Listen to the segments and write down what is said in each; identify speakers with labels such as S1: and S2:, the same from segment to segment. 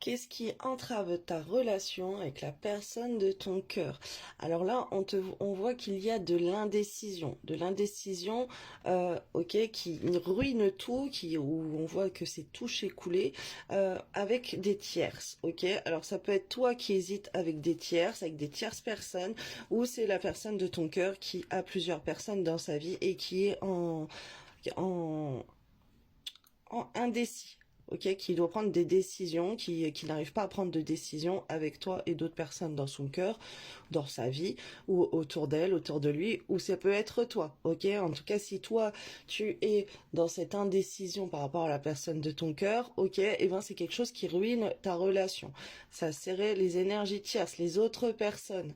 S1: Qu'est-ce qui entrave ta relation avec la personne de ton cœur? Alors là, on voit qu'il y a de l'indécision, ok, qui ruine tout, où on voit que c'est touché coulé, avec des tierces, ok. Alors ça peut être toi qui hésites avec des tierces personnes, ou c'est la personne de ton cœur qui a plusieurs personnes dans sa vie et qui est en indécis, ok, qui doit prendre des décisions, qui n'arrive pas à prendre de décisions avec toi et d'autres personnes dans son cœur, dans sa vie, ou autour d'elle, autour de lui, ou ça peut être toi, ok. En tout cas, si toi, tu es dans cette indécision par rapport à la personne de ton cœur, ok, et ben c'est quelque chose qui ruine ta relation. Ça serait les énergies tierces, les autres personnes.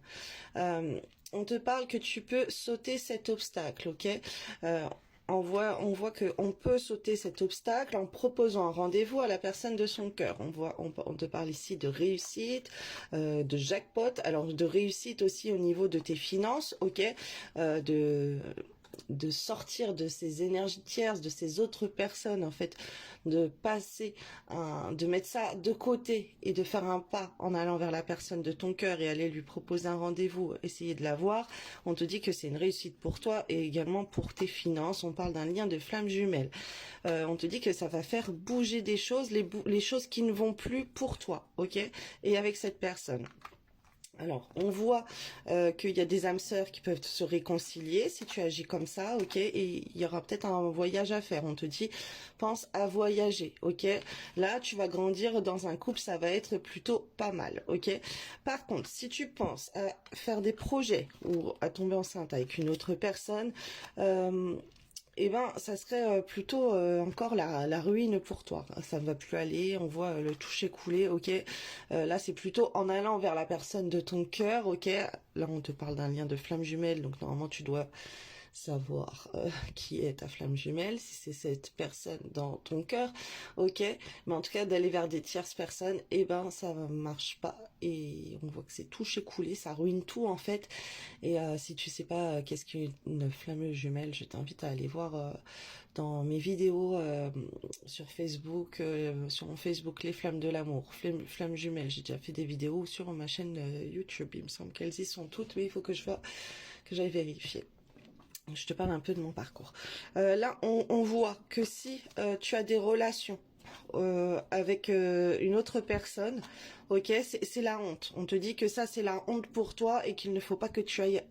S1: Euh, on te parle que tu peux sauter cet obstacle, ok. Euh, on voit qu'on peut sauter cet obstacle en proposant un rendez-vous à la personne de son cœur. On te parle ici de réussite, de jackpot. Alors de réussite aussi au niveau de tes finances, ok, euh, de de sortir de ces énergies tierces, de ces autres personnes, en fait, de mettre ça de côté et de faire un pas en allant vers la personne de ton cœur et aller lui proposer un rendez-vous, essayer de la voir. On te dit que c'est une réussite pour toi et également pour tes finances. On parle d'un lien de flamme jumelle. On te dit que ça va faire bouger des choses, les choses qui ne vont plus pour toi, ok? Et avec cette personne. Alors, on voit qu'il y a des âmes sœurs qui peuvent se réconcilier si tu agis comme ça, ok? Et il y aura peut-être un voyage à faire. On te dit, pense à voyager, ok? Là, tu vas grandir dans un couple, ça va être plutôt pas mal, ok? Par contre, si tu penses à faire des projets ou à tomber enceinte avec une autre personne, euh, eh ben, ça serait plutôt encore la ruine pour toi. Ça ne va plus aller, on voit le toucher couler, ok. Là, c'est plutôt en allant vers la personne de ton cœur, ok. Là, on te parle d'un lien de flamme jumelle, donc normalement, tu dois savoir qui est ta flamme jumelle, si c'est cette personne dans ton cœur, ok. Mais en tout cas, d'aller vers des tierces personnes, eh ben, ça marche pas. Et on voit que c'est toucher couler, ça ruine tout en fait. Et si tu sais pas qu'est-ce qu'une flamme jumelle, je t'invite à aller voir dans mes vidéos sur Facebook, sur mon Facebook Les Flammes de l'amour, flammes jumelles. J'ai déjà fait des vidéos sur ma chaîne YouTube. Il me semble qu'elles y sont toutes, mais il faut que j'aille vérifier. Je te parle un peu de mon parcours. Là, on voit que si tu as des relations avec une autre personne, ok, c'est la honte. On te dit que ça, c'est la honte pour toi et qu'il ne faut pas que tu ailles,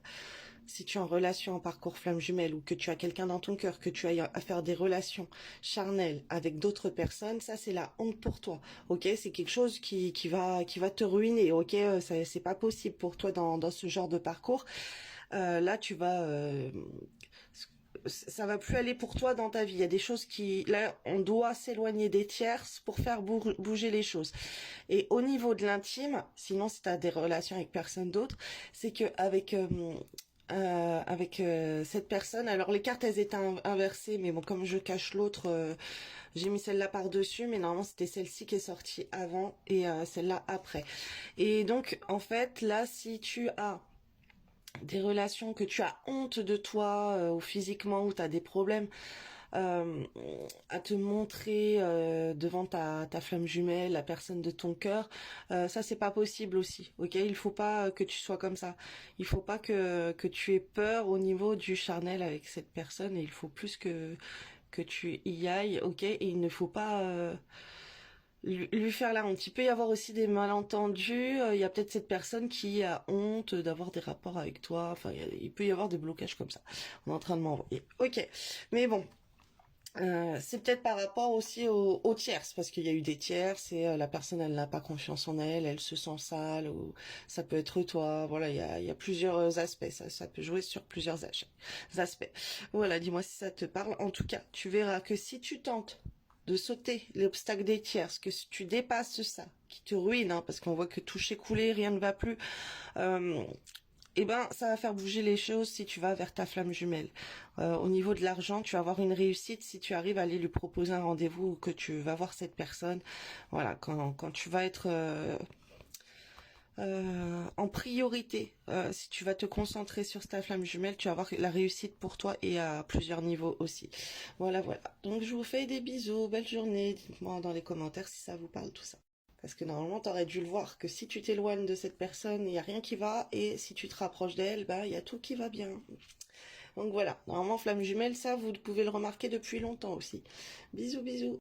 S1: si tu es en relation en parcours flamme jumelle ou que tu as quelqu'un dans ton cœur, que tu ailles à faire des relations charnelles avec d'autres personnes, ça, c'est la honte pour toi, ok. C'est quelque chose qui va te ruiner, ok. C'est pas possible pour toi dans ce genre de parcours. Là, ça va plus aller pour toi dans ta vie. Il y a des choses là, on doit s'éloigner des tierces pour faire bouger les choses. Et au niveau de l'intime, sinon si tu as des relations avec personne d'autre, c'est que avec cette personne, alors les cartes elles étaient inversées, mais bon, comme je cache l'autre, j'ai mis celle-là par-dessus, mais normalement c'était celle-ci qui est sortie avant et celle-là après. Et donc en fait là, si tu as des relations que tu as honte de toi ou physiquement, où tu as des problèmes euh, à te montrer devant ta flamme jumelle, la personne de ton cœur, ça c'est pas possible aussi, ok. Il faut pas que tu sois comme ça, il faut pas que tu aies peur au niveau du charnel avec cette personne, et il faut plus que tu y ailles, ok. Et il ne faut pas lui faire la honte. Il peut y avoir aussi des malentendus. Il y a peut-être cette personne qui a honte d'avoir des rapports avec toi. Enfin, il peut y avoir des blocages comme ça. On est en train de m'envoyer. Ok. Mais bon. C'est peut-être par rapport aussi aux tierces, parce qu'il y a eu des tierces et la personne elle n'a pas confiance en elle, elle se sent sale, ou ça peut être toi, voilà, il y a plusieurs aspects, ça peut jouer sur plusieurs aspects. Voilà, dis-moi si ça te parle. En tout cas, tu verras que si tu tentes de sauter l'obstacle des tierces, que si tu dépasses ça, qui te ruine, hein, parce qu'on voit que toucher couler, rien ne va plus, euh, eh ben, ça va faire bouger les choses si tu vas vers ta flamme jumelle. Au niveau de l'argent, tu vas avoir une réussite si tu arrives à aller lui proposer un rendez-vous ou que tu vas voir cette personne. Voilà, quand tu vas être en priorité, si tu vas te concentrer sur ta flamme jumelle, tu vas avoir la réussite pour toi et à plusieurs niveaux aussi. Voilà, voilà. Donc je vous fais des bisous, belle journée. Dites-moi dans les commentaires si ça vous parle tout ça. Parce que normalement, tu aurais dû le voir, que si tu t'éloignes de cette personne, il n'y a rien qui va, et si tu te rapproches d'elle, bah, il y a tout qui va bien. Donc voilà, normalement, flamme jumelle, ça, vous pouvez le remarquer depuis longtemps aussi. Bisous, bisous.